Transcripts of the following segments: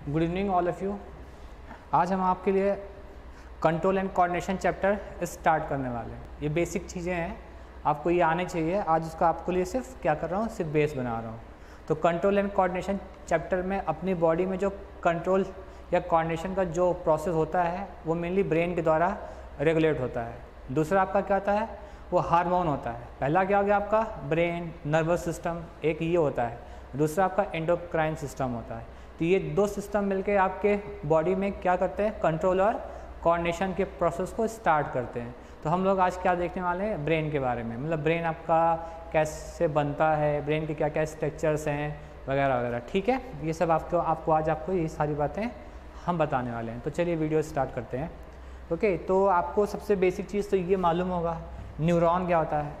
Good evening all of you. आज हम आपके लिए control and coordination chapter start करने वाले हैं। ये बेसिक चीज़ें हैं, आपको ये आने चाहिए। आज उसका आपके लिए सिर्फ क्या कर रहा हूँ, सिर्फ बेस बना रहा हूँ। तो कंट्रोल एंड कोऑर्डिनेशन चैप्टर में अपनी बॉडी में जो कंट्रोल या कोऑर्डिनेशन का जो प्रोसेस होता है वो मेनली ब्रेन के द्वारा रेगुलेट होता है। दूसरा आपका क्या होता है, वो हार्मोन होता है। पहला क्या हो गया आपका ब्रेन, नर्वस सिस्टम, एक ये होता है। दूसरा आपका एंडोक्राइन सिस्टम होता है। तो ये दो सिस्टम मिलके आपके बॉडी में क्या करते हैं, कंट्रोल और कोऑर्डिनेशन के प्रोसेस को स्टार्ट करते हैं। तो हम लोग आज क्या देखने वाले हैं, ब्रेन के बारे में, मतलब ब्रेन आपका कैसे बनता है, ब्रेन के क्या क्या स्ट्रक्चर्स हैं वगैरह वगैरह। ठीक है, ये सब आपको आज ये सारी बातें हम बताने वाले हैं। तो चलिए वीडियो स्टार्ट करते हैं। ओके, तो आपको सबसे बेसिक चीज़ तो ये मालूम होगा, न्यूरॉन क्या होता है।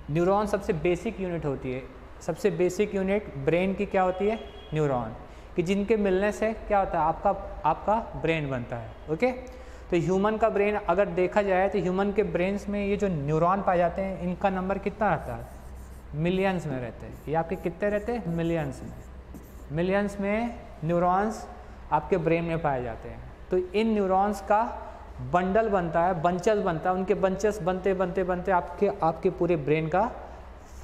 न्यूरॉन सबसे बेसिक यूनिट होती है। सबसे बेसिक यूनिट ब्रेन की क्या होती है, न्यूरॉन, कि जिनके मिलने से क्या होता है, आपका ब्रेन बनता है। ओके, तो ह्यूमन का ब्रेन अगर देखा जाए तो ह्यूमन के ब्रेन्स में ये जो न्यूरॉन पाए जाते हैं, इनका नंबर कितना रहता है, मिलियंस में रहते हैं। ये आपके कितने रहते हैं, मिलियंस में। मिलियंस में न्यूरॉन्स आपके ब्रेन में पाए जाते हैं। तो इन न्यूरॉन्स का बंडल बनता है, बंचेस बनता है। उनके बंचेस बनते बनते बनते आपके पूरे ब्रेन का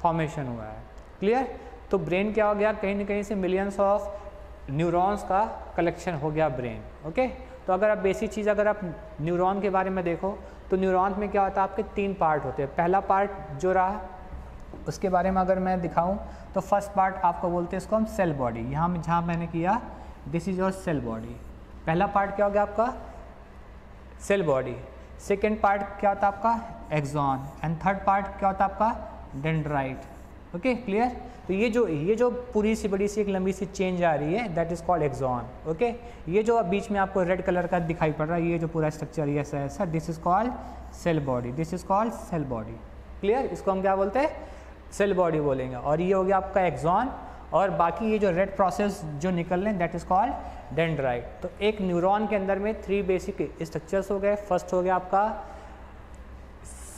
फॉर्मेशन हुआ है। क्लियर। तो ब्रेन क्या हो गया, कहीं ना कहीं से मिलियंस ऑफ न्यूरॉन्स का कलेक्शन हो गया ब्रेन। ओके, तो अगर आप बेसिक चीज़ अगर आप न्यूरॉन के बारे में देखो तो न्यूरॉन में क्या होता है, आपके 3 पार्ट होते हैं। पहला पार्ट जो रहा उसके बारे में अगर मैं दिखाऊं तो फर्स्ट पार्ट आपको बोलते हैं, इसको हम सेल बॉडी। यहाँ जहाँ मैंने किया this is your cell body. पहला पार्ट क्या हो गया आपका, सेल बॉडी। सेकेंड पार्ट क्या होता है आपका, एक्सॉन। एंड थर्ड पार्ट क्या होता है आपका, डेंड्राइट। Okay, clear. तो ये जो पूरी सी बड़ी सी एक लंबी सी चेंज आ रही है, that is called axon. Okay, ये जो बीच में आपको रेड कलर का दिखाई पड़ रहा है, ये जो पूरा स्ट्रक्चर ये ऐसा, this is called cell body. This is called cell body. Clear. इसको हम क्या बोलते हैं, सेल बॉडी बोलेंगे। और ये हो गया आपका एक्सॉन, और बाकी ये जो रेड प्रोसेस जो निकल रहे हैं दैट इज कॉल्ड डेंड्राइट। तो एक न्यूरॉन के अंदर में 3 बेसिक स्ट्रक्चर्स हो गए। फर्स्ट हो गया आपका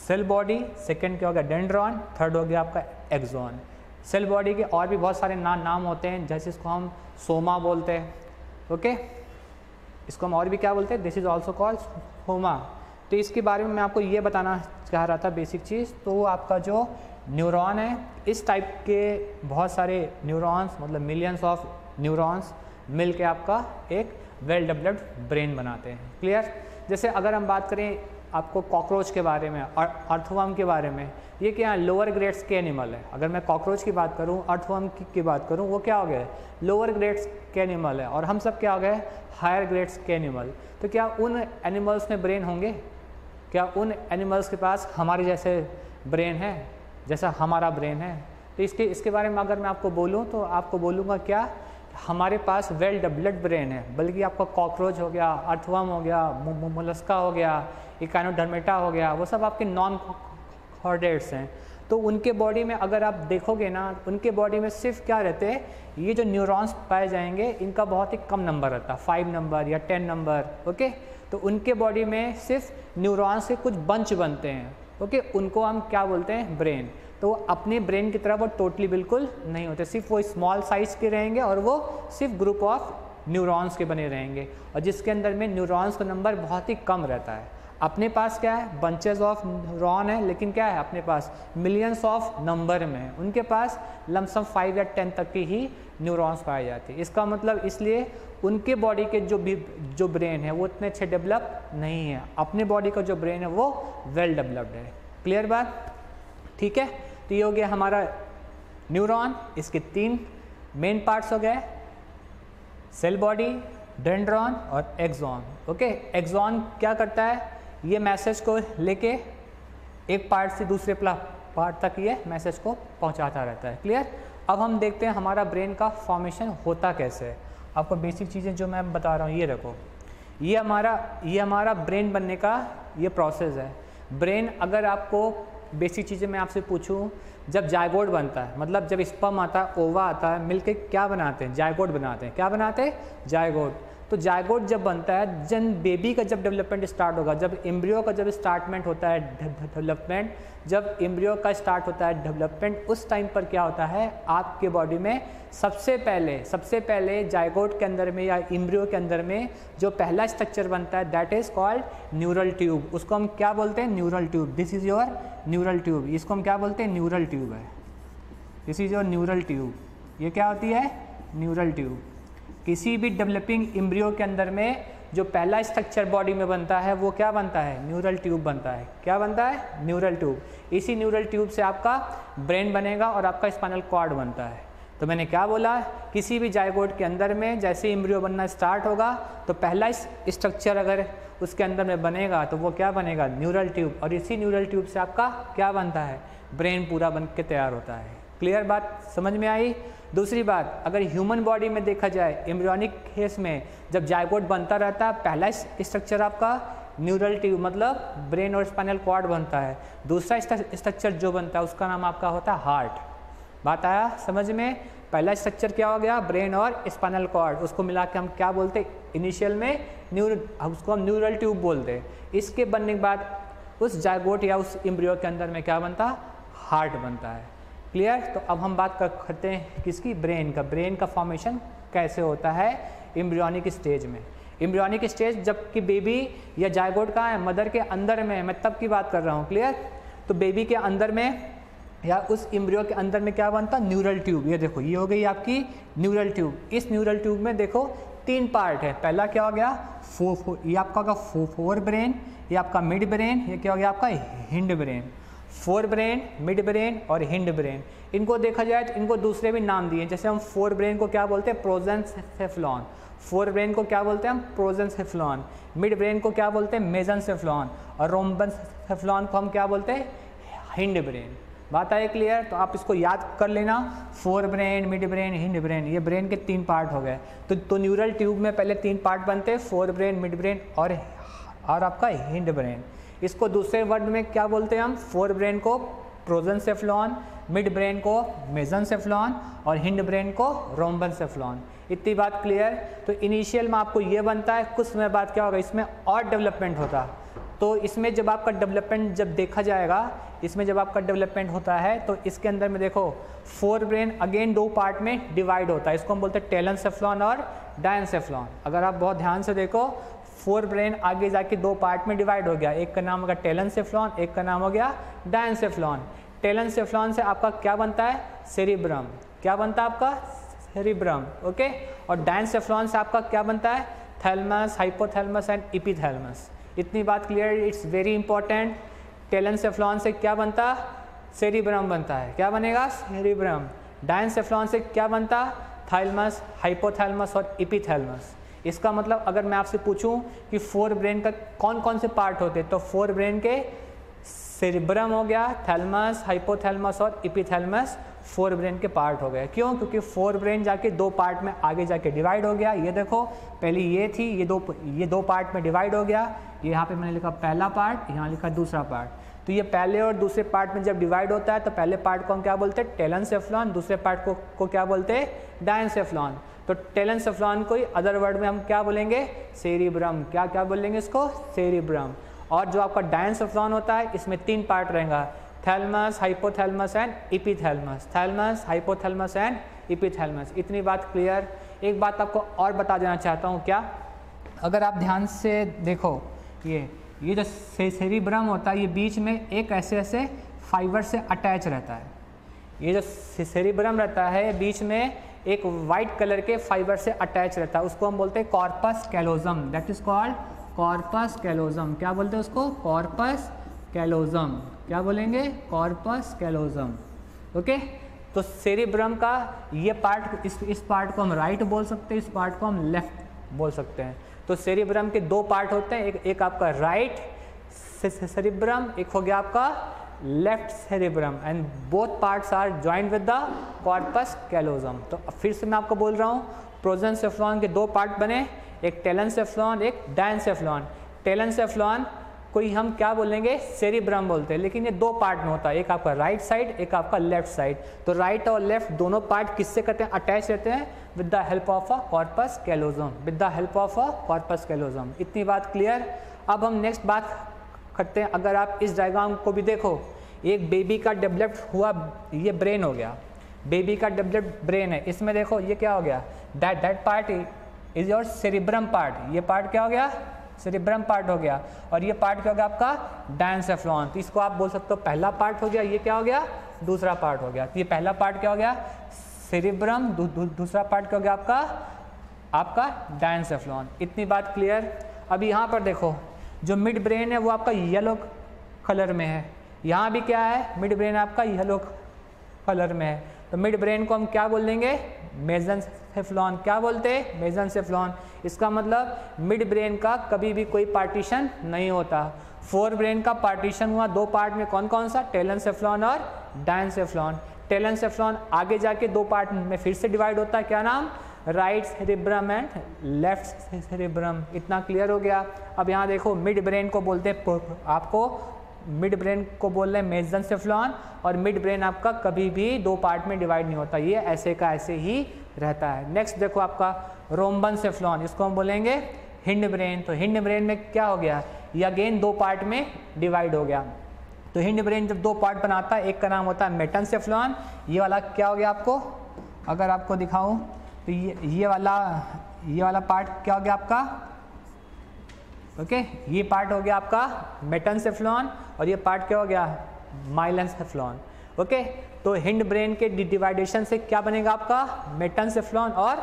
सेल बॉडी, सेकंड क्या हो गया डेंड्रॉन, थर्ड हो गया आपका एक्सॉन। सेल बॉडी के और भी बहुत सारे नाम होते हैं, जैसे इसको हम सोमा बोलते हैं। ओके, इसको हम और भी क्या बोलते हैं, दिस इज ऑल्सो कॉल्ड होमा। तो इसके बारे में मैं आपको ये बताना चाह रहा था बेसिक चीज़। तो आपका जो न्यूरॉन है, इस टाइप के बहुत सारे न्यूरॉन्स, मतलब मिलियंस ऑफ न्यूरॉन्स मिल के आपका एक वेल डेवलप्ड ब्रेन बनाते हैं। क्लियर। जैसे अगर हम बात करें आपको कॉकरोच के बारे में और अर्थवर्म के बारे में, ये क्या है, लोअर ग्रेड्स के एनिमल है। अगर मैं कॉकरोच की बात करूं, अर्थवर्म की बात करूं, वो क्या हो गया, लोअर ग्रेड्स के एनिमल है। और हम सब क्या हो गए, हायर ग्रेड्स के एनिमल। तो क्या उन एनिमल्स में ब्रेन होंगे, क्या उन एनिमल्स के पास हमारे जैसे ब्रेन है, जैसा हमारा ब्रेन है। तो इसके बारे में अगर मैं आपको बोलूँ तो आपको बोलूँगा क्या, हमारे पास वेल डेवलप्ड ब्रेन है। बल्कि आपका कॉकरोच हो गया, अर्थवर्म हो गया, मोलस्का हो गया, इकाइनोडर्मेटा हो गया, वो सब आपके नॉन कॉर्डेट्स हैं। तो उनके बॉडी में अगर आप देखोगे ना, उनके बॉडी में सिर्फ क्या रहते हैं, ये जो न्यूरॉन्स पाए जाएंगे इनका बहुत ही कम नंबर रहता है, 5 नंबर या 10 नंबर। ओके, तो उनके बॉडी में सिर्फ न्यूरॉन्स के कुछ बंच बनते हैं। ओके, उनको हम क्या बोलते हैं, ब्रेन। तो अपने ब्रेन की तरह वो टोटली बिल्कुल नहीं होते, सिर्फ वो स्मॉल साइज के रहेंगे और वो सिर्फ ग्रुप ऑफ न्यूरॉन्स के बने रहेंगे, और जिसके अंदर में न्यूरॉन्स का नंबर बहुत ही कम रहता है। अपने पास क्या है, बंचेस ऑफ न्यूरॉन है, लेकिन क्या है अपने पास मिलियंस ऑफ नंबर में है। उनके पास लमसम 5 या 10 तक की ही न्यूरॉन्स पाए जाते हैं। इसका मतलब इसलिए उनके बॉडी के जो ब्रेन है वो इतने अच्छे डेवलप नहीं है। अपने बॉडी का जो ब्रेन है वो वेल डेवलप्ड है। क्लियर बात, ठीक है। तो ये हो गया हमारा न्यूरॉन। इसके 3 मेन पार्ट्स हो गए, सेल बॉडी, डेंड्रॉन और एक्सॉन। ओके, एक्सॉन क्या करता है, ये मैसेज को लेके एक पार्ट से दूसरे पार्ट तक ये मैसेज को पहुंचाता रहता है। क्लियर। अब हम देखते हैं हमारा ब्रेन का फॉर्मेशन होता कैसे है। आपको बेसिक चीज़ें जो मैं बता रहा हूँ ये रखो, ये हमारा ब्रेन बनने का ये प्रोसेस है। ब्रेन, अगर आपको बेसिक चीज़ें मैं आपसे पूछूं, जब जायगोट बनता है, मतलब जब स्पर्म आता है, ओवा आता है, मिलके क्या बनाते हैं, जायगोट बनाते हैं। क्या बनाते हैं, जायगोट। तो जायगोट जब बनता है, जन बेबी का जब डेवलपमेंट स्टार्ट होगा, जब एम्ब्रियो का जब स्टार्टमेंट होता है डेवलपमेंट, जब एम्ब्रियो का स्टार्ट होता है डेवलपमेंट, उस टाइम पर क्या होता है आपके बॉडी में सबसे पहले जायगोट के अंदर में या एम्ब्रियो के अंदर में जो पहला स्ट्रक्चर बनता है that is called neural tube. उसको हम क्या बोलते हैं? Neural tube. This is your neural tube. इसको हम क्या बोलते हैं? न्यूरल ट्यूब है। This is your neural tube. ये क्या होती है? Neural tube. किसी भी डेवलपिंग एम्ब्रियो के अंदर में जो पहला स्ट्रक्चर बॉडी में बनता है वो क्या बनता है? न्यूरल ट्यूब बनता है। क्या बनता है? Neural tube. इसी न्यूरल ट्यूब से आपका ब्रेन बनेगा और आपका स्पाइनल कॉर्ड बनता है। तो मैंने क्या बोला, किसी भी जायगोट के अंदर में जैसे एम्ब्रियो बनना स्टार्ट होगा तो पहला स्ट्रक्चर अगर उसके अंदर में बनेगा तो वो क्या बनेगा? Neural tube. और इसी न्यूरल ट्यूब से आपका क्या बनता है? ब्रेन पूरा बन के तैयार होता है। क्लियर बात समझ में आई? दूसरी बात, अगर ह्यूमन बॉडी में देखा जाए एम्ब्रियोनिक केस में जब जायगोट बनता रहता है, पहला स्ट्रक्चर आपका न्यूरल ट्यूब मतलब ब्रेन और स्पाइनल कॉर्ड बनता है। दूसरा स्ट्रक्चर जो बनता है उसका नाम आपका होता है हार्ट। बात आया समझ में? पहला स्ट्रक्चर क्या हो गया? ब्रेन और स्पाइनल कॉर्ड। उसको मिला के हम क्या बोलते हैं? इनिशियल में उसको हम न्यूरल ट्यूब बोलते हैं। इसके बनने के बाद उस जायगोट या उस एम्ब्रियो के अंदर में क्या बनता? हार्ट बनता है। क्लियर? तो अब हम बात करते हैं किसकी? ब्रेन का। ब्रेन का फॉर्मेशन कैसे होता है एम्ब्रियोनिक स्टेज में? एम्ब्रियोनिक स्टेज जबकि बेबी या जायगोट कहाँ है? मदर के अंदर में। मैं तब की बात कर रहा हूँ। क्लियर? तो बेबी के अंदर में या उस एम्ब्रियो के अंदर में क्या बनता? Neural tube. ये देखो, ये हो गई आपकी न्यूरल ट्यूब। इस न्यूरल ट्यूब में देखो 3 पार्ट है। पहला क्या हो गया? ये आपका होगा फोर ब्रेन, ये आपका मिड ब्रेन, ये क्या हो गया आपका? Hind brain. Fore brain, mid brain और हिंड ब्रेन। इनको देखा जाए तो इनको दूसरे भी नाम दिए। जैसे हम फोर ब्रेन को क्या बोलते हैं? प्रोजेंसेफ्लॉन। फोर ब्रेन को क्या बोलते हैं हम? प्रोजेंसेफ्लॉन। मिड ब्रेन को क्या बोलते हैं? मेसेंसेफ्लॉन। और रोम्बेंसेफ्लॉन को हम क्या बोलते हैं? Hind brain. बात आई क्लियर? तो आप इसको याद कर लेना, fore brain, mid brain, hind brain, ये ब्रेन के 3 पार्ट हो गए। तो न्यूरल ट्यूब में पहले 3 पार्ट बनते हैं, फोर ब्रेन, मिड ब्रेन और आपका हिंड ब्रेन। इसको दूसरे वर्ड में क्या बोलते हैं हम? फोर ब्रेन को प्रोजेंसेफ्लॉन, मिड ब्रेन को मेसेंसेफ्लॉन और हिंड ब्रेन को रोम्बेंसेफ्लॉन। इतनी बात क्लियर? तो इनिशियल में आपको ये बनता है, कुछ समय बाद क्या होगा इसमें और डेवलपमेंट होता है। तो इसमें जब आपका डेवलपमेंट जब देखा जाएगा, इसमें जब आपका डेवलपमेंट होता है तो इसके अंदर में देखो फोर ब्रेन अगेन 2 पार्ट में डिवाइड होता है। इसको हम बोलते हैं टेलेंसेफ्लॉन और डायंसेफ्लॉन। अगर आप बहुत ध्यान से देखो, फोर ब्रेन आगे जाके 2 पार्ट में डिवाइड हो गया। एक का नाम हो गया टेलेंसेफ्लॉन, एक का नाम हो गया डायंसेफ्लॉन। टेलेंसेफ्लॉन से आपका क्या बनता है? सेरिब्रम। क्या बनता है आपका? सेरिब्रम। ओके। और डायंसेफ्लॉन से आपका क्या बनता है? Thalamus, hypothalamus and epithalamus. इतनी बात clear? It's very important. Telencephalon से क्या बनता? सेरिब्रम बनता है। क्या बनेगा? सेरिब्रम। डायंसेफ्लॉन से क्या बनता? थैलमस, हाइपोथैलमस और एपिथैलमस। इसका मतलब अगर मैं आपसे पूछूं कि फोर ब्रेन का कौन कौन से पार्ट होते हैं, तो फोर ब्रेन के सेरिब्रम हो गया, थैलमस, हाइपोथैलमस और एपिथैलमस फोर ब्रेन के पार्ट हो गए। क्यों? क्योंकि फोर ब्रेन जाके 2 पार्ट में आगे जाके डिवाइड हो गया। ये देखो, पहले ये थी, ये दो पार्ट में डिवाइड हो गया। ये यहाँ पे मैंने लिखा पहला पार्ट, यहाँ लिखा दूसरा पार्ट। तो ये पहले और दूसरे पार्ट में जब डिवाइड होता है तो पहले पार्ट को हम क्या बोलते हैं? टेलेंसेफ्लॉन। दूसरे पार्ट को क्या बोलते हैं? डायंसेफ्लॉन। तो टेलेंसेफ्लॉन को अदर वर्ड में हम क्या बोलेंगे? सेरिब्रम। क्या क्या बोलेंगे इसको? सेरिब्रम। और जो आपका डायंसेफ्लॉन होता है इसमें 3 पार्ट रहेगा, thalamus, hypothalamus and epithalamus. Thalamus, hypothalamus and epithalamus. इतनी बात क्लियर? एक बात आपको और बता देना चाहता हूँ। क्या? अगर आप ध्यान से देखो, ये जो सेरिब्रम होता है ये बीच में एक ऐसे फाइबर से अटैच रहता है। ये जो सेरिब्रम रहता है बीच में एक वाइट कलर के फाइबर से अटैच रहता है, उसको हम बोलते हैं corpus callosum. That is called corpus callosum. क्या बोलते हैं उसको? Corpus callosum. क्या बोलेंगे? Corpus callosum. ओके। तो सेरिब्रम का ये पार्ट, इस पार्ट को हम राइट बोल सकते हैं, इस पार्ट को हम लेफ्ट बोल सकते हैं। तो सेरिब्रम के 2 पार्ट होते हैं, एक आपका राइट सेरिब्रम, एक हो गया आपका left cerebrum, and both parts are joint with the corpus callosum. तो फिर से मैं आपको बोल रहा हूँ, प्रोजेंसेफ्लॉन के 2 पार्ट बने, एक टेलेंसेफ्लॉन, एक डायंसेफ्लॉन। टेलेंसेफ्लॉन को ही हम क्या बोलेंगे, सेरिब्रम बोलते हैं। लेकिन ये दो पार्ट में होता है, एक आपका राइट साइड, एक आपका लेफ्ट साइड। तो राइट और लेफ्ट दोनों पार्ट किससे करते हैं, अटैच रहते हैं with the help of a corpus callosum, with the help of a corpus callosum. इतनी बात क्लियर। अब हम नेक्स्ट बात करते हैं। अगर आप इस डायग्राम को भी देखो, एक बेबी का डेवलप्ड हुआ ये ब्रेन हो गया, बेबी का डेवलप्ड ब्रेन है। इसमें देखो ये क्या हो गया, that part is your cerebrum part. ये पार्ट क्या हो गया, सेरिब्रम पार्ट हो गया। और ये पार्ट क्या हो गया आपका, डायंसेफ्लॉन। तो इसको आप बोल सकते हो पहला पार्ट हो गया, ये क्या हो गया, दूसरा पार्ट हो गया। तो ये पहला पार्ट क्या हो गया, सेरिब्रम, दूसरा पार्ट क्या हो गया आपका डायंसेफ्लॉन। इतनी बात क्लियर। अब यहाँ पर देखो जो मिड ब्रेन है वो आपका येलो कलर में है, यहाँ भी क्या है, मिड ब्रेन आपका येलो कलर में है। तो मिड ब्रेन को हम क्या बोल देंगे, मेसेंसेफ्लॉन। क्या बोलते हैं, मेसेंसेफ्लॉन। इसका मतलब मिड ब्रेन का कभी भी कोई पार्टीशन नहीं होता। फोर ब्रेन का पार्टीशन हुआ दो पार्ट में, कौन कौन सा, टेलेंसेफ्लॉन और डायंसेफ्लॉन। टेलेंसेफ्लॉन आगे जाके दो पार्ट में फिर से डिवाइड होता है, क्या नाम, right cerebrum and left cerebrum. इतना क्लियर हो गया। अब यहाँ देखो मिड ब्रेन को बोलते हैं, आपको मिड ब्रेन को बोल रहे हैं मेसेंसेफ्लॉन, और मिड ब्रेन आपका कभी भी दो पार्ट में डिवाइड नहीं होता, ये ऐसे का ऐसे ही रहता है। नेक्स्ट देखो आपका रोम्बनसेफ्लॉन, इसको हम बोलेंगे हिंड ब्रेन। तो हिंड ब्रेन में क्या हो गया, ये अगेन दो पार्ट में डिवाइड हो गया। तो हिंड ब्रेन जब दो पार्ट बनाता है, एक का नाम होता है मेटेंसेफ्लॉन, ये वाला क्या हो गया आपको, अगर आपको दिखाऊं तो ये वाला पार्ट क्या हो गया आपका, ओके ये पार्ट हो गया आपका मेटेंसेफ्लॉन, और ये पार्ट क्या हो गया, माइलेंसेफ्लॉन। ओके तो हिंड ब्रेन के डिवाइडेशन से क्या बनेगा आपका, मेटेंसेफ्लॉन और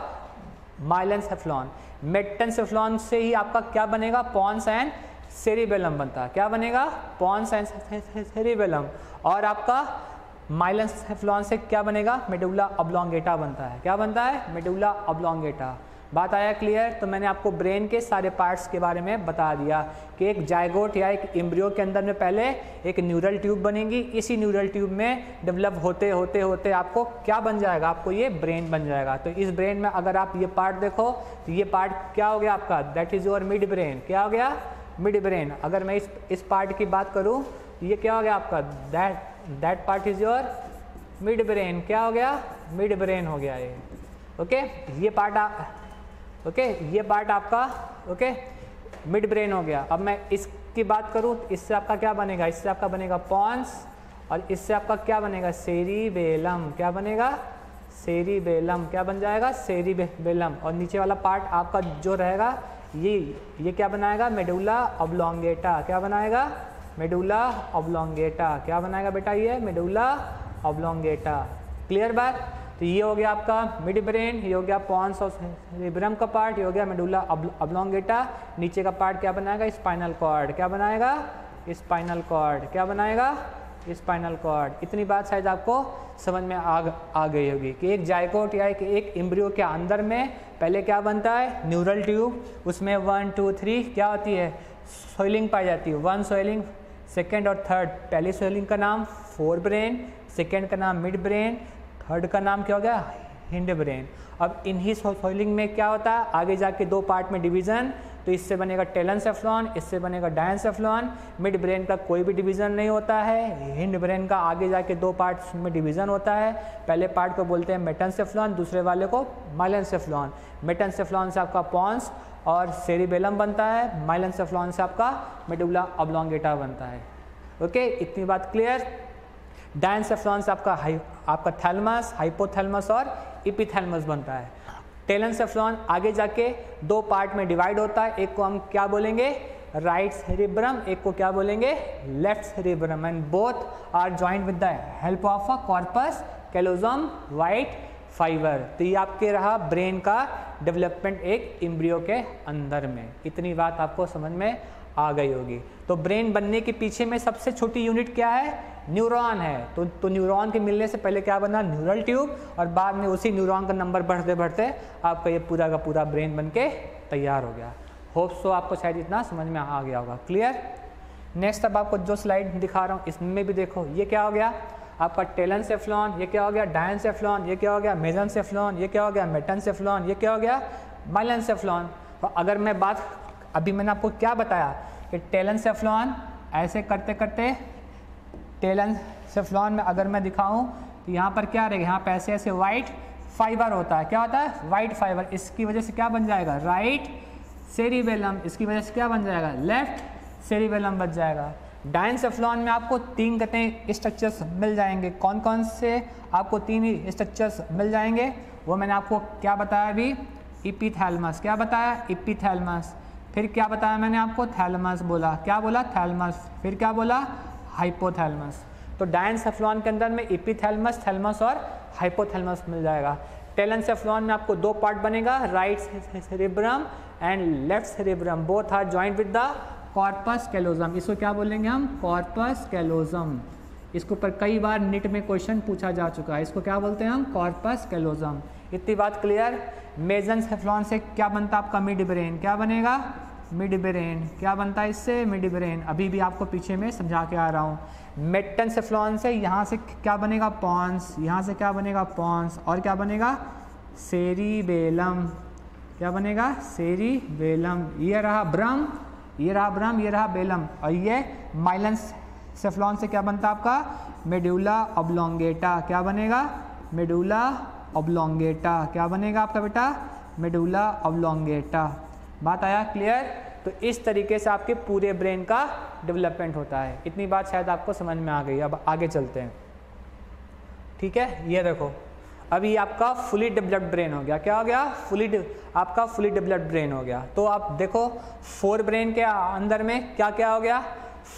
माइलेंसेफ्लॉन। मेटेंसेफ्लॉन से ही आपका क्या बनेगा, पॉन्स एंड सेरिबेलम बनता है। क्या बनेगा, पॉन्स एंड सेरिबेलम। और आपका माइलेंसेफ्लॉन से क्या बनेगा, मेडुला ऑब्लोंगेटा बनता है। क्या बनता है, मेडुला ऑब्लोंगेटा। बात आया क्लियर। तो मैंने आपको ब्रेन के सारे पार्ट्स के बारे में बता दिया कि एक जायगोट या एक एम्ब्रियो के अंदर में पहले एक न्यूरल ट्यूब बनेगी, इसी न्यूरल ट्यूब में डेवलप होते होते होते आपको क्या बन जाएगा, आपको ये ब्रेन बन जाएगा। तो इस ब्रेन में अगर आप ये पार्ट देखो तो ये पार्ट क्या हो गया आपका, that is your mid brain. क्या हो गया, मिड ब्रेन। अगर मैं इस पार्ट की बात करूँ तो ये क्या हो गया आपका, that part is your mid brain. क्या हो गया, मिड ब्रेन हो गया ये। ओके ये पार्ट आपका ओके मिड ब्रेन हो गया। अब मैं इसकी बात करूं तो इससे आपका क्या बनेगा, इससे आपका बनेगा पॉन्स, और इससे आपका क्या बनेगा, सेरिबेलम। क्या बनेगा, सेरिबेलम। क्या बन जाएगा, सेरिबेलम। और नीचे वाला पार्ट आपका जो रहेगा ये क्या बनाएगा, मेडुला ऑब्लोंगेटा। क्या बनाएगा, मेडुला ऑब्लोंगेटा। क्या बनाएगा बेटा, ये मेडुला ऑब्लोंगेटा। क्लियर बात। तो ये हो गया आपका मिड ब्रेन, ये हो गया पॉन्स और सेरिब्रम का पार्ट, ये हो गया मेडुला ऑब्लोंगेटा। नीचे का पार्ट क्या बनाएगा, स्पाइनल कॉर्ड। क्या बनाएगा, स्पाइनल कॉर्ड। क्या बनाएगा, स्पाइनल कॉर्ड। इतनी बात शायद आपको समझ में आ गई होगी कि एक जायगोट या एक एम्ब्रियो के अंदर में पहले क्या बनता है, न्यूरल ट्यूब, उसमें 1 2 3 क्या होती है, स्वेलिंग पाई जाती है। 1 स्वेलिंग, सेकेंड और थर्ड। पहली स्वेलिंग का नाम फोर ब्रेन, सेकेंड का नाम मिड ब्रेन, थर्ड का नाम क्या हो गया, हिंड ब्रेन। अब इन्हीं स्वेलिंग में क्या होता है, आगे जाके दो पार्ट में डिवीजन। तो इससे बनेगा टेलेंसेफ्लॉन, इससे बनेगा डायंसेफ्लॉन। मिड ब्रेन का कोई भी डिवीजन नहीं होता है। हिंड ब्रेन का आगे जाके दो पार्ट्स में डिवीजन होता है। पहले पार्ट को बोलते हैं मेटेंसेफ्लॉन, दूसरे वाले को माइलेंसेफ्लॉन। मेटेंसेफ्लॉन से आपका पॉन्स और सेरिबेलम बनता है, माइलेंसेफ्लॉन से आपका मेडुला ऑब्लोंगेटा बनता है। ओके इतनी बात क्लियर। डायंसेफ्लॉन से आपका थैलमस, हाइपोथैलमस और एपिथैलमस बनता है। टेलेंसेफ्लॉन आगे जाके दो पार्ट में डिवाइड होता है, एक को हम क्या बोलेंगे, राइट सेरिब्रम, एक को क्या बोलेंगे, left cerebrum. And both are joint with the help of a corpus callosum white fibre. तो ये आपके रहा ब्रेन का डेवलपमेंट एक एम्ब्रियो के अंदर में। इतनी बात आपको समझ में आ गई होगी। तो ब्रेन बनने के पीछे में सबसे छोटी यूनिट क्या है, न्यूरॉन है। तो न्यूरॉन के मिलने से पहले क्या बना, न्यूरल ट्यूब, और बाद में उसी न्यूरॉन का नंबर बढ़ते बढ़ते आपका ये पूरा का पूरा ब्रेन बन के तैयार हो गया। होप सो आपको शायद इतना समझ में आ गया होगा। क्लियर। नेक्स्ट अब आपको जो स्लाइड दिखा रहा हूँ इसमें भी देखो, ये क्या हो गया आपका टेलेंसेफ्लॉन, ये क्या हो गया डायंसेफ्लॉन, ये क्या हो गया मेसेंसेफ्लॉन, ये क्या हो गया मेटेंसेफ्लॉन, ये क्या हो गया माइलेंसेफ्लॉन। तो अगर मैं बात, अभी मैंने आपको क्या बताया कि टेलेनसेफ्लॉन ऐसे करते करते टेलेनसेफ्लॉन में अगर मैं दिखाऊं तो यहाँ पर क्या रहेगा, यहाँ पे ऐसे ऐसे वाइट फाइबर होता है, क्या होता है वाइट फाइबर, इसकी वजह से क्या बन जाएगा राइट सेरिबेलम, इसकी वजह से क्या बन जाएगा लेफ्ट सेरिबेलम बच जाएगा। डायनसेफ्लॉन में आपको 3 कहते स्ट्रक्चर्स मिल जाएंगे, कौन कौन से आपको 3 स्ट्रक्चर्स मिल जाएंगे वो मैंने आपको क्या बताया अभी, इपीथैलमस, क्या बताया इपीथैलमस, फिर क्या बताया मैंने आपको थैलमस बोला, क्या बोला थैलमस, फिर क्या बोला हाइपोथैलमस। तो डायनसेफ्लॉन के अंदर में इपीथैलमस, थैलमस और हाइपोथैलमस मिल जाएगा। टेलेनसेफ्लॉन में आपको 2 पार्ट बनेगा, right cerebrum and left cerebrum, both are joint with the corpus callosum. इसको क्या बोलेंगे हम कॉर्पस कैलोजम, इसके ऊपर कई बार नीट में क्वेश्चन पूछा जा चुका है, इसको क्या बोलते हैं हम कॉर्पस कैलोजम। इतनी बात क्लियर। मेसेंसेफ्लॉन से क्या बनता है आपका मिड ब्रेन, क्या बनेगा मिड ब्रेन, क्या बनता है इससे मिड ब्रेन, अभी भी आपको पीछे में समझा के आ रहा हूँ। मेटेनसेफ्लॉन से यहाँ से क्या बनेगा पॉन्स, यहाँ से क्या बनेगा पॉन्स, और क्या बनेगा सेरिबेलम, क्या बनेगा सेरिबेलम, ये रहा ब्रम, ये रहा ब्रम, ये रहा बेलम, और ये माइलेंसेफ्लॉन से क्या बनता है आपका मेडुला ऑब्लोंगेटा, क्या बनेगा मेडुला ऑब्लोंगेटा, क्या बनेगा आपका बेटा मेडुला ऑब्लोंगेटा। बात आया क्लियर। तो इस तरीके से आपके पूरे ब्रेन का डेवलपमेंट होता है। इतनी बात शायद आपको समझ में आ गई। अब आगे चलते हैं, ठीक है। ये देखो अभी आपका फुली डेवलप्ड ब्रेन हो गया, क्या हो गया आपका फुली डेवलप्ड ब्रेन हो गया। तो आप देखो 4 ब्रेन के अंदर में क्या क्या हो गया,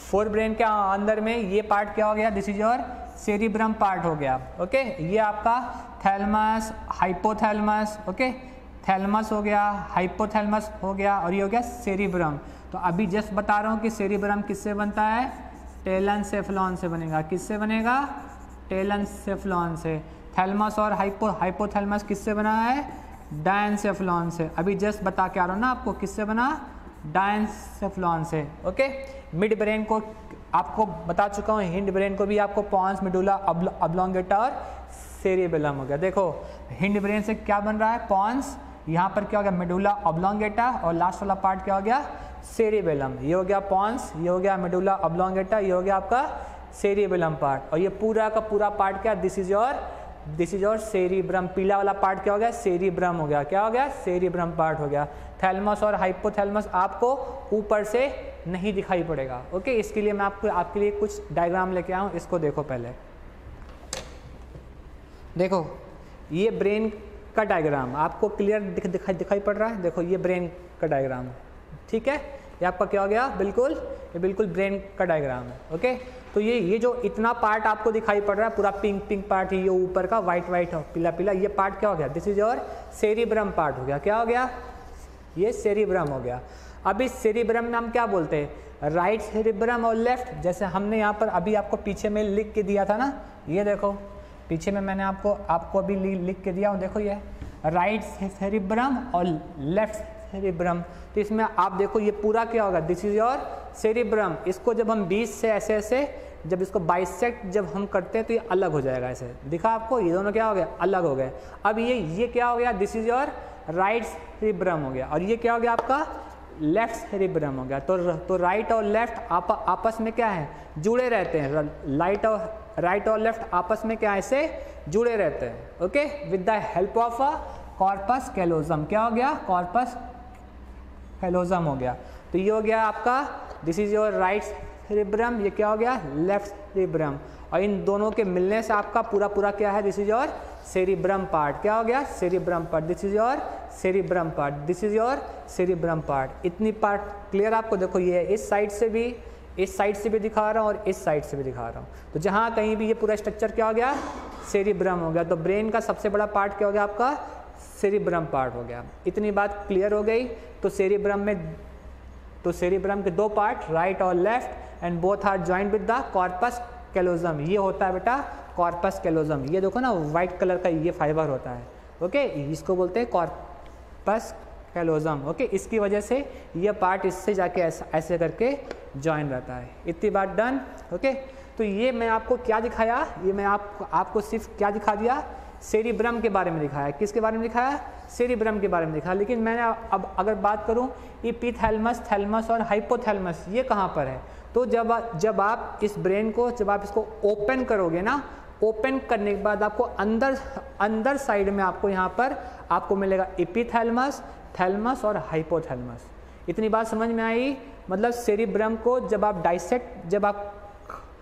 4 ब्रेन के अंदर में ये पार्ट क्या हो गया, this is your cerebrum part हो गया, ओके। ये आपका थैलमस, हाइपोथैलमस, ओके, थैलमस हो गया, हाइपोथैलमस हो गया, और ये हो गया सेरिब्रम। तो अभी जस्ट बता रहा हूँ कि सेरिब्रम किससे बनता है, टेलेनसेफ्लॉन से बनेगा, किससे बनेगा टेलेनसेफ्लॉन से। थैलमस और हाइपोथैलमस किससे बना है, डायनसेफ्लॉन से। अभी जस्ट बता के आ रहा हूँ ना आपको किससे बना, डायनसेफ्लॉन से, ओके। मिड ब्रेन को आपको बता चुका हूँ, हिंड ब्रेन को भी आपको पॉन्स, मेडुला ऑब्लोंगेटा और सेरिबेलम हो गया। देखो हिंड ब्रेन से क्या बन रहा है पॉन्स, यहाँ पर क्या हो गया मेडुला ऑब्लोंगेटा, और लास्ट वाला पार्ट क्या हो गया सेरिबेलम। ये हो गया पॉन्स, ये हो गया मेडुला ऑब्लोंगेटा, ये हो गया आपका सेरिबेलम पार्ट, और ये पूरा का पूरा पार्ट क्या, दिस इज योर सेरिब्रम। पीला वाला पार्ट क्या हो गया सेरिब्रम हो गया, क्या हो गया सेरिब्रम पार्ट हो गया। थैलमस और हाइपोथैलमस आपको ऊपर से नहीं दिखाई पड़ेगा, ओके। इसके लिए मैं आपके लिए कुछ डायग्राम लेके आया हूँ, इसको देखो पहले। देखो ये ब्रेन का डायग्राम आपको क्लियर दिखाई पड़ रहा है। देखो ये ब्रेन का डायग्राम, ठीक है। ये आपका क्या हो गया, ये बिल्कुल ब्रेन का डायग्राम है, ओके। तो ये जो इतना पार्ट आपको दिखाई पड़ रहा है पूरा पिंक पिंक पार्ट, ये ऊपर का वाइट वाइट पीला पीला, ये पार्ट क्या हो गया, this is your cerebrum part हो गया, क्या हो गया ये सेरिब्रम हो गया। अब इस सेरिब्रम में हम क्या बोलते हैं, राइट सेरिब्रम और लेफ्ट। जैसे हमने यहाँ पर अभी आपको पीछे में लिख के दिया था ना, ये देखो पीछे में मैंने आपको अभी लिख के दिया हूँ, देखो ये राइट सेरिब्रम और लेफ्ट सेरिब्रम। तो इसमें आप देखो ये पूरा क्या होगा, दिस इज योर सेरिब्रम। इसको जब हम बीच से ऐसे जब इसको बाइसेक्ट जब हम करते हैं तो ये अलग हो जाएगा, ऐसे दिखा आपको, ये दोनों क्या हो गया अलग हो गए। अब ये क्या हो गया, this is your right cerebrum हो गया, और ये क्या हो गया आपका लेफ्ट सेरिब्रम हो गया। तो राइट और लेफ्ट आपस में क्या है जुड़े रहते हैं, राइट और लेफ्ट आपस में क्या ऐसे जुड़े रहते हैं, okay, with the help of a corpus callosum. क्या हो गया कॉर्पस कैलोजम हो गया। तो ये हो गया आपका this is your right cerebrum, ये क्या हो गया लेफ्ट सेरिब्रम, और इन दोनों के मिलने से आपका पूरा क्या है, this is your cerebrum part, क्या हो गया cerebrum part, this is your cerebrum part, this is your cerebrum part. इतनी पार्ट क्लियर आपको। देखो ये इस साइड से भी दिखा रहा हूँ और इस साइड से भी दिखा रहा हूँ। तो जहाँ कहीं भी ये पूरा स्ट्रक्चर क्या हो गया सेरिब्रम हो गया। तो ब्रेन का सबसे बड़ा पार्ट क्या हो गया आपका सेरिब्रम पार्ट हो गया। इतनी बात क्लियर हो गई। तो सेरिब्रम के 2 पार्ट राइट और left and both are joint with the corpus callosum. ये होता है बेटा कॉर्पस कैलोजम। ये देखो ना व्हाइट कलर का ये फाइबर होता है, ओके, इसको बोलते हैं कॉर्पस कैलोजम, ओके। इसकी वजह से ये पार्ट इससे जाके ऐसे करके जॉइन रहता है। इतनी बात डन, ओके। तो ये मैं आपको क्या दिखाया, ये मैं आपको सिर्फ क्या दिखा दिया, सेरिब्रम के बारे में दिखाया है। किसके बारे में दिखाया है? सेरिब्रम के बारे में दिखाया। लेकिन मैंने अब अगर बात करूं एपिथैलेमस, थैलेमस और हाइपोथैलेमस ये कहाँ पर है, तो जब आप इस ब्रेन को जब आप इसको ओपन करोगे ना, ओपन करने के बाद आपको अंदर साइड में आपको यहाँ पर आपको मिलेगा एपिथैलेमस, थैलेमस और हाइपोथैलेमस। इतनी बात समझ में आई? मतलब सेरिब्रम को जब आप डाइसेक्ट जब आप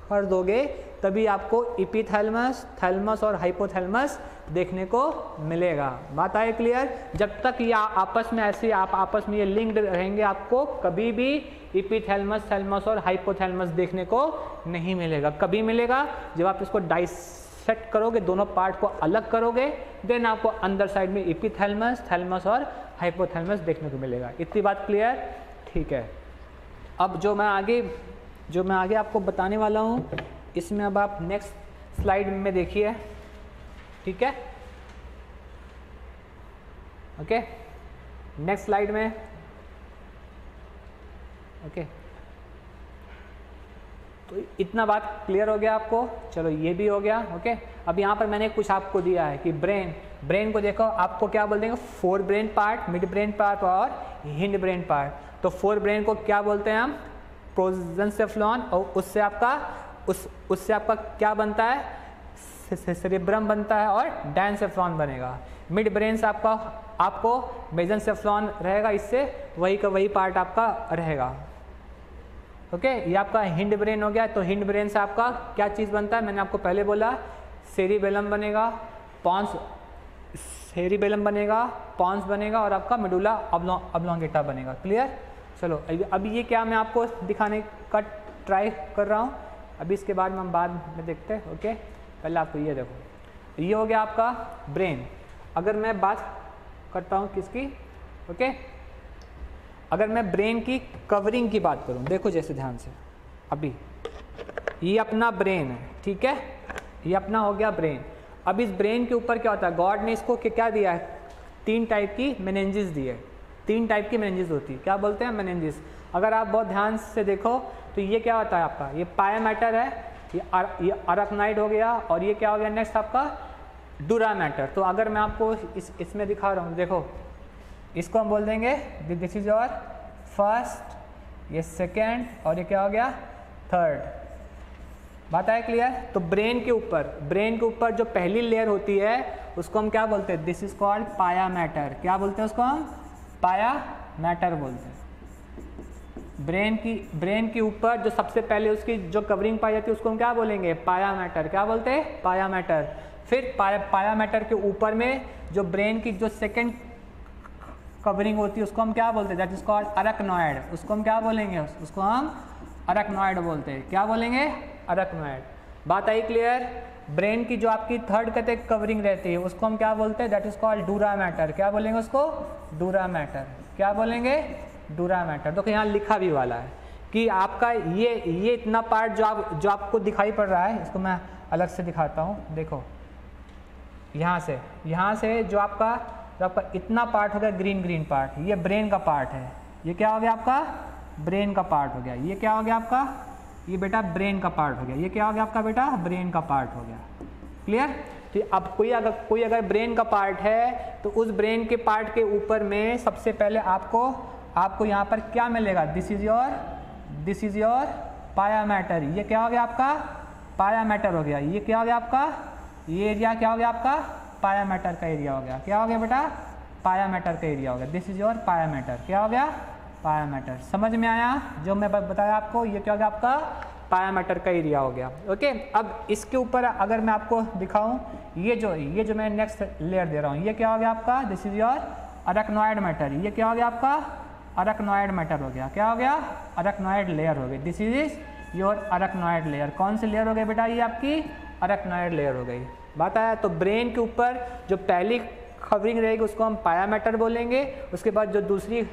कर दोगे तभी आपको एपिथैलेमस, थैलेमस और हाइपोथैलेमस देखने को मिलेगा। बात आए क्लियर? जब तक ये आपस में ऐसे आप आपस में ये लिंक्ड रहेंगे आपको कभी भी एपिथैलेमस, थैलेमस और हाइपोथैलेमस देखने को नहीं मिलेगा। कभी मिलेगा? जब आप इसको डाइसेक्ट करोगे, दोनों पार्ट को अलग करोगे, देन आपको अंदर साइड में एपिथैलेमस, थैलेमस और हाइपोथैलेमस देखने को मिलेगा। इतनी बात क्लियर? ठीक है। अब जो मैं आगे आपको बताने वाला हूँ इसमें अब आप नेक्स्ट स्लाइड में देखिए। ठीक है, ओके, नेक्स्ट स्लाइड में। ओके, तो इतना बात क्लियर हो गया आपको? चलो ये भी हो गया। ओके, अब यहाँ पर मैंने कुछ आपको दिया है कि ब्रेन को देखो, आपको क्या बोल देंगे? Fore brain part, mid brain part और हिंड ब्रेन पार्ट। तो फोर ब्रेन को क्या बोलते हैं हम? प्रोजेंसेफ्लॉन। और उससे आपका क्या बनता है? सेरिब्रम बनता है और डायंसेफ्लॉन बनेगा। मिड ब्रेन से आपको मेसेंसेफ्लॉन रहेगा, इससे वही का वही पार्ट आपका रहेगा। ओके, ये आपका हिंड ब्रेन हो गया। तो हिंड ब्रेन से आपका क्या चीज़ बनता है? मैंने आपको पहले बोला सेरिबेलम बनेगा, सेरिबेलम बनेगा, पॉन्स बनेगा और आपका मेडुला ऑब्लोंगेटा बनेगा। क्लियर? चलो अभी ये क्या मैं आपको दिखाने का ट्राई कर रहा हूँ, अभी इसके बाद में हम बाद में देखते हैं। ओके, पहले आपको ये देखो, ये हो गया आपका ब्रेन। अगर मैं बात करता हूँ किसकी? ओके, अगर मैं ब्रेन की कवरिंग की बात करूँ, देखो जैसे ध्यान से, अभी ये अपना ब्रेन है, ठीक है, ये अपना हो गया ब्रेन। अब इस ब्रेन के ऊपर क्या होता है? गॉड ने इसको क्या दिया है? 3 टाइप की मेनिंजेस दी है। 3 टाइप की मेनिंजेस होती है। क्या बोलते हैं? मेनिंजेस। अगर आप बहुत ध्यान से देखो तो ये क्या होता है आपका? ये पाया मैटर है, ये अराक्नाइड हो गया, और ये क्या हो गया नेक्स्ट आपका? डूरा मैटर। तो अगर मैं आपको इसमें दिखा रहा हूँ, देखो इसको हम बोल देंगे दिस इज योर फर्स्ट, ये सेकेंड और ये क्या हो गया? थर्ड। बात है क्लियर? तो ब्रेन के ऊपर जो पहली लेयर होती है उसको हम क्या बोलते हैं? दिस इज कॉल्ड पाया मैटर। क्या बोलते हैं उसको हम? पाया मैटर बोलते हैं। ब्रेन के ऊपर जो सबसे पहले उसकी जो कवरिंग पाई जाती है उसको हम क्या बोलेंगे? पाया मैटर। क्या बोलते हैं? पाया मैटर। फिर पाया मैटर के ऊपर में जो ब्रेन की जो सेकेंड कवरिंग होती है उसको हम क्या बोलते हैं? That is called arachnoid. उसको हम क्या बोलेंगे? उसको हम अरकनॉइड बोलते हैं। क्या बोलेंगे? अरकनॉइड। बात आई क्लियर? ब्रेन की जो आपकी थर्ड कहते कवरिंग रहती है उसको हम क्या बोलते हैं? That is called dura mater. क्या बोलेंगे उसको? Dura mater. क्या बोलेंगे? Dura mater. तो यहाँ लिखा भी वाला है कि आपका ये इतना पार्ट जो आपको दिखाई पड़ रहा है, इसको मैं अलग से दिखाता हूँ। देखो यहाँ से जो आपका इतना पार्ट हो गया ग्रीन पार्ट, ये ब्रेन का पार्ट है। ये क्या हो गया आपका? ब्रेन का पार्ट हो गया। ये क्या हो गया आपका? ये बेटा ब्रेन का पार्ट हो गया। ये क्या हो गया आपका बेटा? ब्रेन का पार्ट हो गया। क्लियर? तो अब कोई अगर ब्रेन का पार्ट है तो उस ब्रेन के पार्ट के ऊपर में सबसे पहले आपको यहाँ पर क्या मिलेगा? दिस इज योर पाया मैटर। ये क्या हो गया आपका? पाया मैटर हो गया। ये क्या हो गया आपका? ये एरिया क्या हो गया आपका? पाया मैटर का एरिया हो गया। क्या हो गया बेटा? पाया मैटर का एरिया हो गया। दिस इज योर पाया मैटर। क्या हो गया? पाया मैटर। समझ में आया जो मैं बताया आपको? ये क्या हो गया आपका? पाया मैटर का एरिया हो गया। ओके, अब इसके ऊपर अगर मैं आपको दिखाऊं, ये जो मैं नेक्स्ट लेयर दे रहा हूँ, ये क्या हो गया आपका? This is your arachnoid mater. ये क्या हो गया आपका? अरकनॉइड मैटर हो गया। क्या हो गया? अरकनॉइड लेयर हो गई। This is your arachnoid layer. कौन सी लेयर हो गई बेटा? ये आपकी अरकनॉइड लेयर हो गई। बात आया? तो ब्रेन के ऊपर जो पहली कवरिंग रहेगी उसको हम पाया मैटर बोलेंगे। उसके बाद जो दूसरी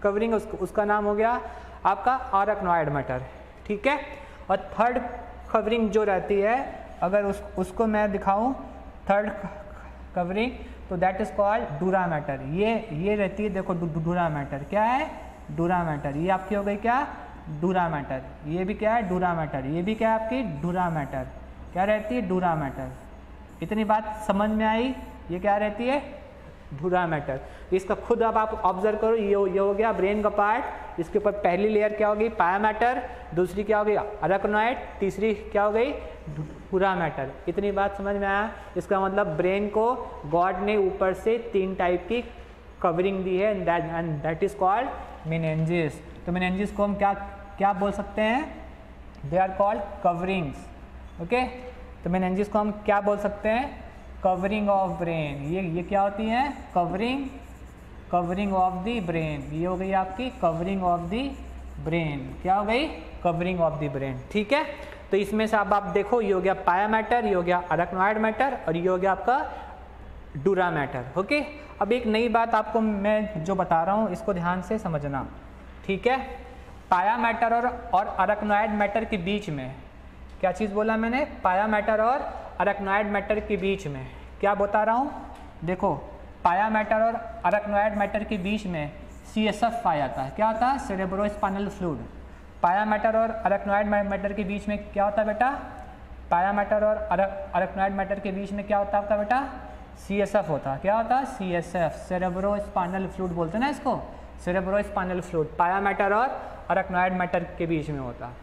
कवरिंग है उसका नाम हो गया आपका अरकनॉइड मैटर। ठीक है? और थर्ड कवरिंग जो रहती है, अगर उसको मैं दिखाऊं, थर्ड कवरिंग, तो that is called dura matter. ये रहती है, देखो डूरा मैटर। क्या है? डूरा मैटर। ये आपकी हो गई क्या? डूरा मैटर। ये भी क्या है? डूरा मैटर। ये भी क्या है आपकी? डूरा मैटर। क्या रहती है? डूरा मैटर। इतनी बात समझ में आई? ये क्या रहती है? डूरा मैटर। इसका खुद अब आप ऑब्जर्व करो, ये हो गया ब्रेन का पार्ट। इसके ऊपर पहली लेयर क्या होगी? पाया मैटर, दूसरी क्या हो गई? अरेकनॉइड, तीसरी क्या हो गई? डूरा मैटर। इतनी बात समझ में आया? इसका मतलब ब्रेन को गॉड ने ऊपर से 3 टाइप की कवरिंग दी है and that is called meninges. तो मेनिंजेस को हम क्या बोल सकते हैं? They are called coverings. Okay, तो मेनिंजेस को हम क्या बोल सकते हैं? Covering of brain. ये क्या होती है? Covering of the brain. ये हो गई आपकी कवरिंग ऑफ द ब्रेन। क्या हो गई? Covering of the brain. ठीक है, तो इसमें से अब आप देखो, ये हो गया पाया मैटर, ये हो गया अरेकनॉइड मैटर और ये हो गया आपका डूरा मैटर। ओके, अब एक नई बात आपको मैं जो बता रहा हूँ इसको ध्यान से समझना। ठीक है, पाया मैटर और अरेकनॉइड मैटर के बीच में क्या चीज़ बोला मैंने? पाया मैटर और अरेकनॉइड मैटर के बीच में क्या बता रहा हूँ? देखो, पाया मैटर और अरेकनॉइड मैटर के बीच में CSF पाया जाता है। क्या होता है? Cerebrospinal fluid. पाया मैटर और अरेकनॉइड मैटर के बीच में क्या होता है बेटा? पाया मैटर और अरेकनॉइड मैटर के बीच में क्या होता है आपका बेटा? CSF होता है। क्या होता है? CSF, सेरेब्रोस्पाइनल फ्लूइड बोलते हैं ना इसको, सेरेब्रोस्पाइनल फ्लूइड पाया मैटर और अरेकनॉइड मैटर के बीच में होता है।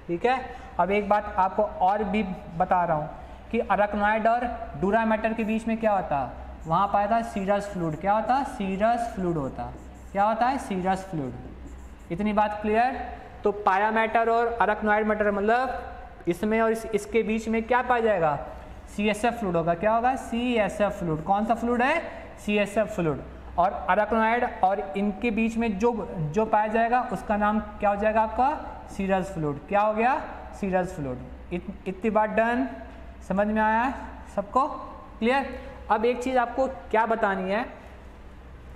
ठीक है, अब एक बात आपको और भी बता रहा हूँ कि अरेकनॉइड और डूरा मैटर के बीच में क्या होता है? वहाँ पाया था सीरस फ्लूइड। क्या होता है? सीरस फ्लूइड होता है। क्या होता है? Serous fluid. इतनी बात क्लियर? तो पाया मैटर और अरेकनॉइड मैटर मतलब इसमें और इसके बीच में क्या पाया जाएगा? CSF फ्लूइड होगा। क्या होगा? CSF fluid. कौन सा फ्लूइड है? CSF fluid. और अरेकनॉइड और इनके बीच में जो पाया जाएगा उसका नाम क्या हो जाएगा आपका? Serous fluid. क्या हो गया? Serous fluid. इतनी बात डन? समझ में आया है सबको? क्लियर? अब एक चीज़ आपको क्या बतानी है,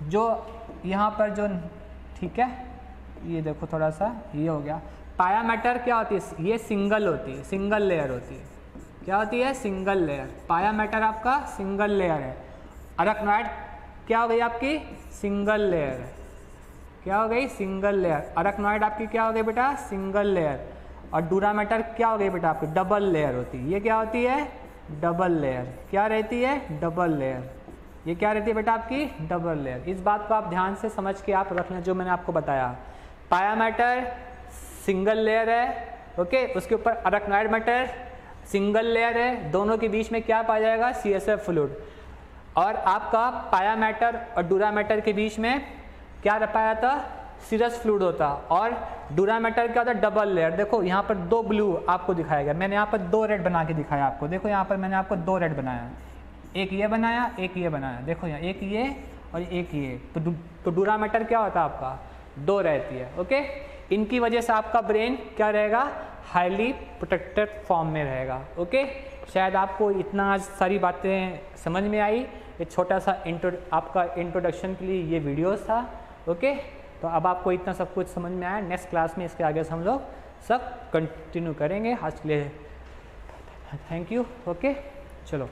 जो यहाँ पर जो, ठीक है, ये देखो थोड़ा सा, ये हो गया पाया मैटर। क्या होती है? ये सिंगल होती है, सिंगल लेयर होती है। क्या होती है? Single layer. पाया मैटर आपका सिंगल लेयर है। अरेकनॉइड क्या हो गई आपकी? Single layer. क्या हो गई? Single layer. अरेकनॉइड आपकी क्या हो गई बेटा? Single layer. और डूरा मैटर क्या हो गई बेटा आपकी? डबल लेयर होती है। ये क्या होती है? Double layer. क्या रहती है? Double layer. ये क्या रहती है बेटा आपकी? Double layer. इस बात को आप ध्यान से समझ के आप रखना जो मैंने आपको बताया। पाया मैटर सिंगल लेयर है, ओके, उसके ऊपर अरेकनॉइड मैटर सिंगल लेयर है, दोनों के बीच में क्या पाया जाएगा? CSF fluid. और आपका पाया मैटर और डूरा मैटर के बीच में क्या पाया था? सीरस फ्लूइड होता। और डूरा मैटर क्या होता है? Double layer. देखो यहाँ पर 2 ब्लू आपको दिखाया गया, मैंने यहाँ पर 2 रेड बना के दिखाया आपको। देखो यहाँ पर मैंने आपको 2 रेड बनाया, एक ये बनाया, एक ये बनाया। देखो यहाँ एक ये और एक ये। तो डूरा मैटर क्या होता है आपका? 2 रहती है। ओके, इनकी वजह से आपका ब्रेन क्या रहेगा? हाईली प्रोटेक्टेड फॉर्म में रहेगा। ओके, शायद आपको इतना सारी बातें समझ में आई। ये छोटा सा आपका इंट्रोडक्शन के लिए ये वीडियोस था। ओके, तो अब आपको इतना सब कुछ समझ में आया। नेक्स्ट क्लास में इसके आगे से हम लोग सब कंटिन्यू करेंगे। आज के लिए थैंक यू। ओके, चलो।